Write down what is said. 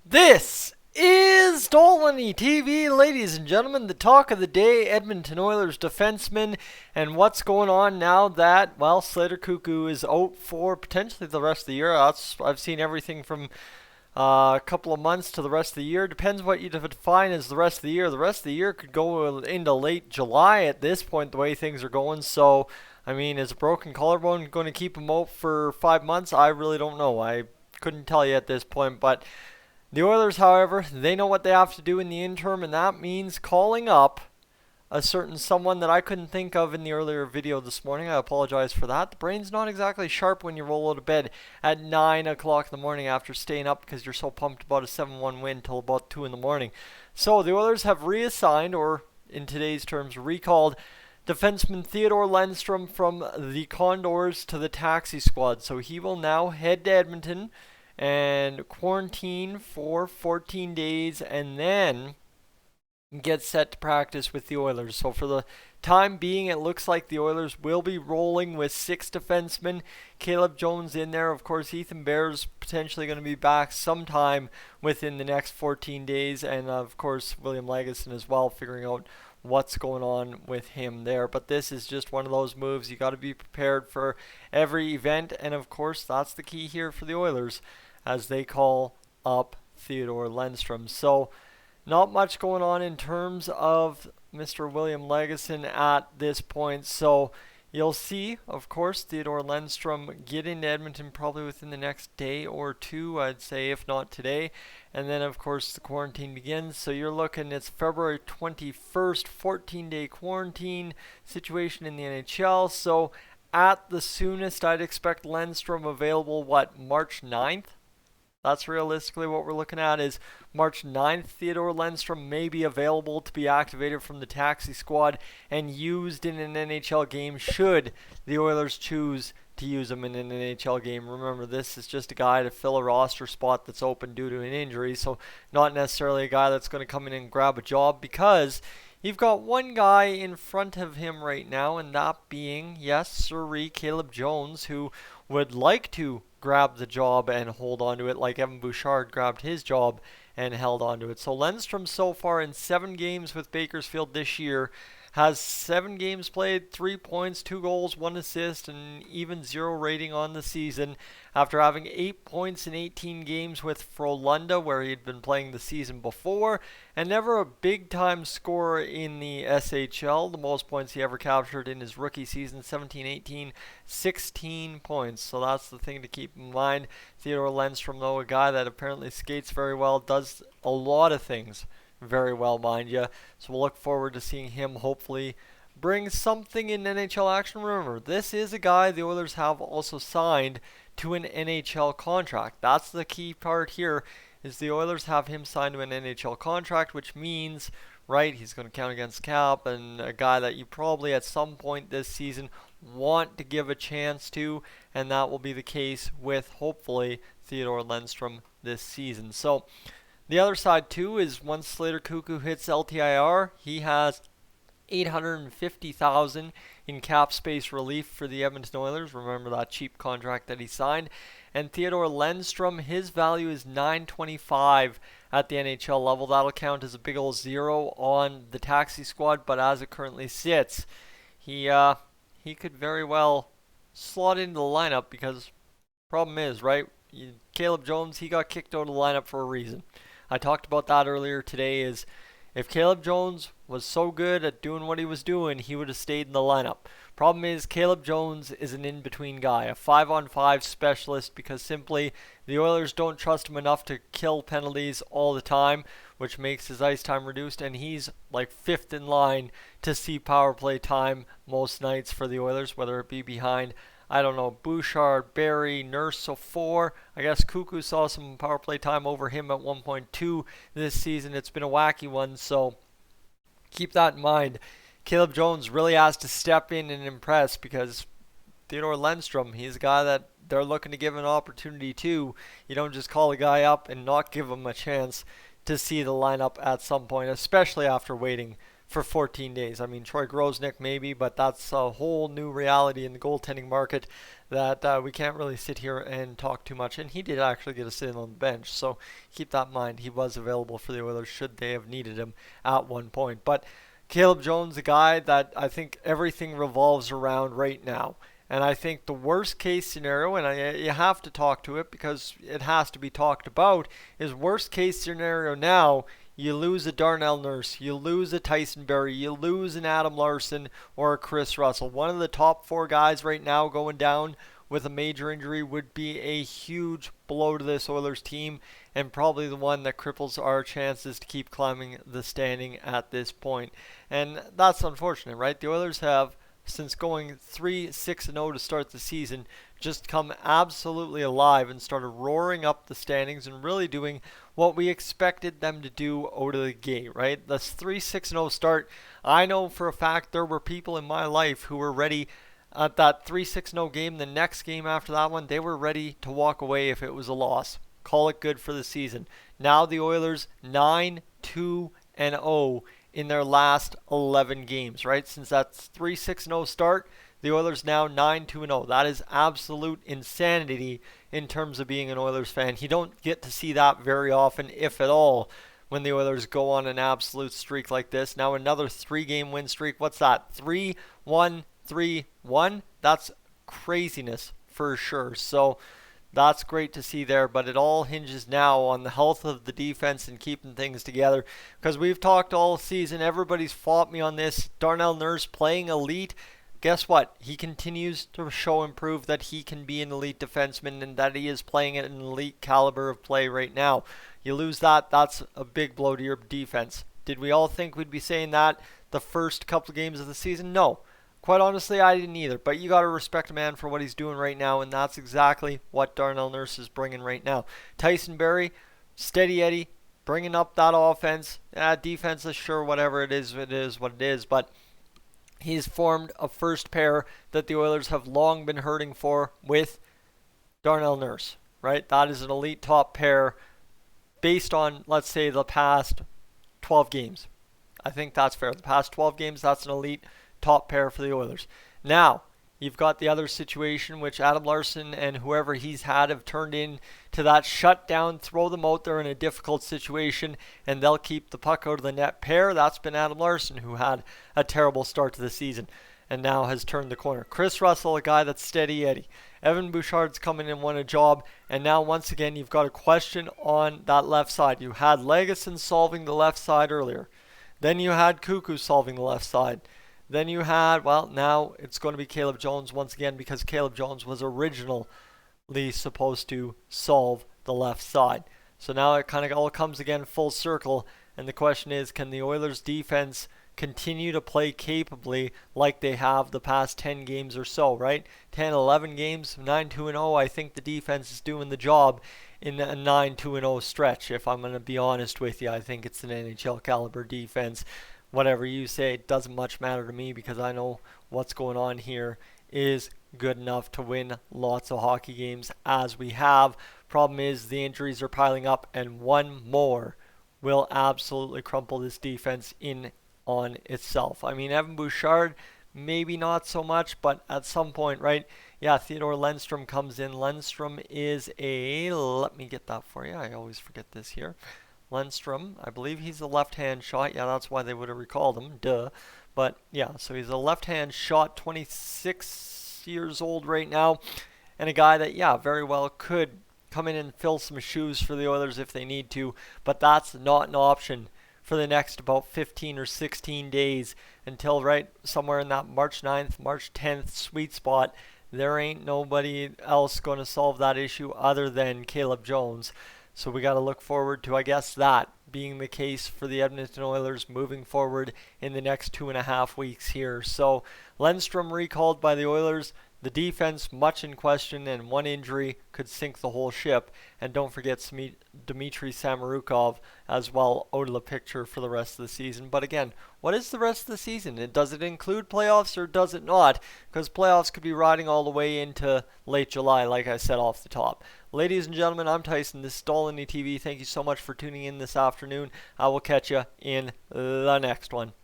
This is Dolynny TV, ladies and gentlemen, the talk of the day, Edmonton Oilers defenseman, and what's going on now that, well, Slater Cuckoo is out for potentially the rest of the year. I've seen everything from a couple of months to the rest of the year. Depends what you define as the rest of the year. The rest of the year could go into late July at this point, the way things are going. So, I mean, is a broken collarbone going to keep him out for 5 months? I really don't know. I couldn't tell you at this point, but the Oilers, however, they know what they have to do in the interim, and that means calling up a certain someone that I couldn't think of in the earlier video this morning. I apologize for that. The brain's not exactly sharp when you roll out of bed at 9 o'clock in the morning after staying up because you're so pumped about a 7-1 win till about 2 in the morning. So the Oilers have reassigned, or in today's terms, recalled defenseman Theodor Lennstrom from the Condors to the taxi squad. So he will now head to Edmonton and quarantine for 14 days and then get set to practice with the Oilers. So for the time being, it looks like the Oilers will be rolling with 6 defensemen. Caleb Jones in there. Of course, Ethan Bear's potentially going to be back sometime within the next 14 days. And of course, William Lagesson as well, figuring out what's going on with him there. But this is just one of those moves. You got to be prepared for every event. And of course, that's the key here for the Oilers as they call up Theodor Lennstrom. So not much going on in terms of Mr. William Lagesson at this point. So you'll see, of course, Theodor Lennstrom get into Edmonton probably within the next day or two, I'd say, if not today. And then, of course, the quarantine begins. So you're looking, it's February 21st, 14-day quarantine situation in the NHL. So at the soonest, I'd expect Lennstrom available, March 9th? That's realistically what we're looking at is March 9th. Theodor Lennstrom may be available to be activated from the taxi squad and used in an NHL game should the Oilers choose to use him in an NHL game. Remember, this is just a guy to fill a roster spot that's open due to an injury, so not necessarily a guy that's going to come in and grab a job because you've got one guy in front of him right now, and that being, yes, sirree, Caleb Jones, who would like to grab the job and hold on to it like Evan Bouchard grabbed his job and held on to it. So Lennstrom so far in 7 games with Bakersfield this year has 7 games played, 3 points, 2 goals, 1 assist, and even 0 rating on the season after having 8 points in 18 games with Frölunda where he'd been playing the season before, and never a big-time scorer in the SHL. The most points he ever captured in his rookie season, 17-18, 16 points. So that's the thing to keep in mind. Theodor Lennstrom, though, a guy that apparently skates very well, does a lot of things very well, mind you. So we'll look forward to seeing him hopefully bring something in NHL action. Remember, this is a guy the Oilers have also signed to an NHL contract. That's the key part here, is the Oilers have him signed to an NHL contract, which means, right, he's going to count against cap, and a guy that you probably at some point this season want to give a chance to, and that will be the case with, hopefully, Theodor Lennstrom this season. So the other side, too, is once Slater Cuckoo hits LTIR, he has $850,000 in cap space relief for the Edmonton Oilers. Remember that cheap contract that he signed. And Theodor Lennstrom, his value is $925 at the NHL level. That'll count as a big old 0 on the taxi squad, but as it currently sits, he could very well slot into the lineup because problem is, right, Caleb Jones, he got kicked out of the lineup for a reason. I talked about that earlier today, is if Caleb Jones was so good at doing what he was doing, he would have stayed in the lineup. Problem is, Caleb Jones is an in-between guy, a 5-on-5 specialist, because simply the Oilers don't trust him enough to kill penalties all the time, which makes his ice time reduced, and he's like 5th in line to see power play time most nights for the Oilers, whether it be behind, I don't know, Bouchard, Barry, Nurse, so 4. I guess Cuckoo saw some power play time over him at 1.2 this season. It's been a wacky one, so keep that in mind. Caleb Jones really has to step in and impress because Theodor Lennstrom, he's a guy that they're looking to give an opportunity to. You don't just call a guy up and not give him a chance to see the lineup at some point, especially after waiting for 14 days. I mean, Troy Grosnick maybe, but that's a whole new reality in the goaltending market that we can't really sit here and talk too much. And he did actually get a sit on the bench, so keep that in mind. He was available for the Oilers should they have needed him at one point. But Caleb Jones, a guy that I think everything revolves around right now. And I think the worst case scenario, and you have to talk to it because it has to be talked about, is worst case scenario now. You lose a Darnell Nurse, you lose a Tyson Berry, you lose an Adam Larson or a Chris Russell. One of the top 4 guys right now going down with a major injury would be a huge blow to this Oilers team and probably the one that cripples our chances to keep climbing the standing at this point. And that's unfortunate, right? The Oilers have, since going 3-6-0 to start the season, just come absolutely alive and started roaring up the standings and really doing what we expected them to do out of the gate, right? This 3-6-0 start, I know for a fact there were people in my life who were ready at that 3-6-0 game. The next game after that one, they were ready to walk away if it was a loss. Call it good for the season. Now the Oilers 9-2-0 in their last 11 games, right? Since that 3-6-0 start, the Oilers now 9-2-0. That is absolute insanity in terms of being an Oilers fan. You don't get to see that very often, if at all, when the Oilers go on an absolute streak like this. Now another 3-game win streak. What's that? 3-1-3-1? That's craziness for sure. So that's great to see there, but it all hinges now on the health of the defense and keeping things together. Because we've talked all season, everybody's fought me on this. Darnell Nurse playing elite. Guess what? He continues to show and prove that he can be an elite defenseman and that he is playing at an elite caliber of play right now. You lose that, that's a big blow to your defense. Did we all think we'd be saying that the first couple of games of the season? No. Quite honestly, I didn't either. But you got to respect a man for what he's doing right now, and that's exactly what Darnell Nurse is bringing right now. Tyson Berry, steady Eddie, bringing up that offense. Defense is sure whatever it is what it is. But he's formed a first pair that the Oilers have long been hurting for with Darnell Nurse, right? That is an elite top pair based on, let's say, the past 12 games. I think that's fair. The past 12 games, that's an elite top pair for the Oilers. Now, you've got the other situation, which Adam Larson and whoever he's had have turned into that shutdown, throw them out there in a difficult situation, and they'll keep the puck out of the net pair. That's been Adam Larson, who had a terrible start to the season and now has turned the corner. Chris Russell, a guy that's steady Eddie. Evan Bouchard's coming in and won a job, and now once again you've got a question on that left side. You had Legason solving the left side earlier. Then you had Cuckoo solving the left side. Then you had, well, now it's going to be Caleb Jones once again because Caleb Jones was originally supposed to solve the left side. So now it kind of all comes again full circle, and the question is, can the Oilers defense continue to play capably like they have the past 10 games or so, right? 10, 11 games, 9-2-0. I think the defense is doing the job in a 9-2-0 stretch. If I'm going to be honest with you, I think it's an NHL caliber defense. Whatever you say, it doesn't much matter to me because I know what's going on here is good enough to win lots of hockey games as we have. Problem is the injuries are piling up, and one more will absolutely crumple this defense in on itself. I mean, Evan Bouchard, maybe not so much, but at some point, right? Yeah, Theodor Lennstrom comes in. Lennstrom is let me get that for you. I always forget this here. Lennstrom, I believe he's a left-hand shot. Yeah, that's why they would have recalled him. Duh. But yeah, so he's a left-hand shot, 26 years old right now, and a guy that, yeah, very well could come in and fill some shoes for the Oilers if they need to, but that's not an option for the next about 15 or 16 days until right somewhere in that March 9th, March 10th sweet spot. There ain't nobody else going to solve that issue other than Caleb Jones. So we got to look forward to, I guess, that being the case for the Edmonton Oilers moving forward in the next 2.5 weeks here. So Lennstrom recalled by the Oilers. The defense much in question, and one injury could sink the whole ship. And don't forget Dmitry Samorukov as well out of the picture for the rest of the season. But again, what is the rest of the season? Does it include playoffs or does it not? Because playoffs could be riding all the way into late July, like I said off the top. Ladies and gentlemen, I'm Tyson. This is Dolynny TV. Thank you so much for tuning in this afternoon. I will catch you in the next one.